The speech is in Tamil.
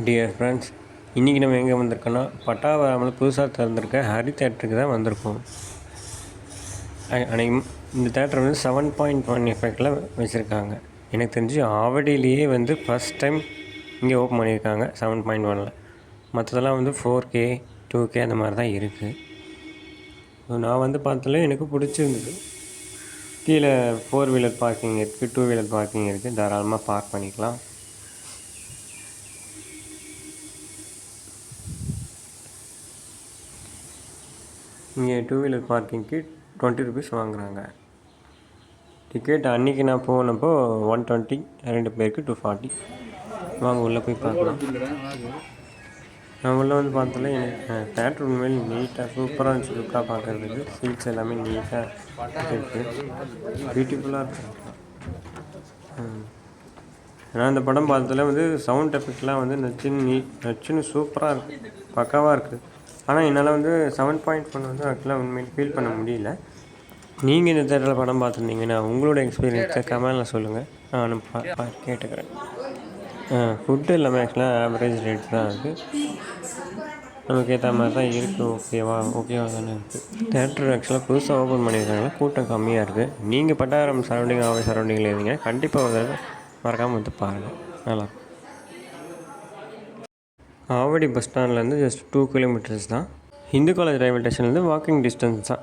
டியர் ஃப்ரெண்ட்ஸ், இன்றைக்கி நம்ம எங்கே வந்திருக்கோன்னா பட்டாவராமில் புதுசாக திறந்திருக்க ஹரி தேட்டருக்கு தான் வந்திருக்கோம். அன்றைக்கி இந்த தேட்டர் வந்து 7.1 எஃபெக்டில் வச்சுருக்காங்க. எனக்கு தெரிஞ்சு ஆவடியிலேயே வந்து ஃபஸ்ட் டைம் இங்கே ஓப்பன் பண்ணியிருக்காங்க 7.1. மற்றதெல்லாம் வந்து 4K 2K அந்த மாதிரி தான் இருக்குது. நான் வந்து பார்த்ததில் எனக்கு பிடிச்சிருந்தது. கீழே 4 வீலர் பார்க்கிங் இருக்குது, 2 வீலர் பார்க்கிங் இருக்குது, தாராளமாக பார்க் பண்ணிக்கலாம். இங்கே 2 வீலர் பார்க்கிங்க்கு 20 ருபீஸ் வாங்குகிறாங்க. டிக்கெட் அன்றைக்கி நான் போனப்போ 120, 2 பேருக்கு 240. வாங்க உள்ளே போய் பார்க்கலாம். நான் உள்ளே வந்து பார்த்ததில் எனக்கு தேட்டர் உண்மையில் நீட்டாக சூப்பராக இருந்துச்சு. லுக்காக பார்க்குறதுக்கு சீட்ஸ் எல்லாமே நீட்டாக இருக்குது, பியூட்டிஃபுல்லாக இருக்குது. நான் இந்த படம் பார்த்ததில் வந்து சவுண்ட் எஃபெக்ட்லாம் வந்து நச்சுன்னு சூப்பராக இருக்குது, பக்காவாக இருக்குது. ஆனால் என்னால் வந்து 7.1 வந்து ஆக்சுவலாக உண்மையில் ஃபீல் பண்ண முடியல. நீங்கள் இந்த தேட்டரில் படம் பார்த்துருந்தீங்கன்னா உங்களோட எக்ஸ்பீரியன்ஸை கமெண்டில் சொல்லுங்கள், நானும் கேட்டுக்கிறேன். ஃபுட்டு எல்லாமே ஆக்சுவலாக ஆவரேஜ் ரேட் தான் இருக்குது, நமக்கு ஏற்ற மாதிரி தான் இருக்குது. ஓகேவா தானே இருக்குது. தேட்டர் ஆக்சுவலாக புதுசாக ஓப்பன் பண்ணியிருக்காங்க, கூட்டம் கம்மியாக இருக்குது. நீங்கள் பட்டாரம் சரௌண்டிங்கில் இருந்தீங்க, கண்டிப்பாக ஒரு தடவை மறக்காமல் வந்து பாருங்கள், நல்லாயிருக்கும். ஆவடி பஸ் ஸ்டாண்ட்லேருந்து ஜஸ்ட் 2 கிலோமீட்டர்ஸ் தான். இந்து காலேஜ் ரயில்வே ஸ்டேஷன்லேருந்து வாக்கிங் டிஸ்டன்ஸ் தான்.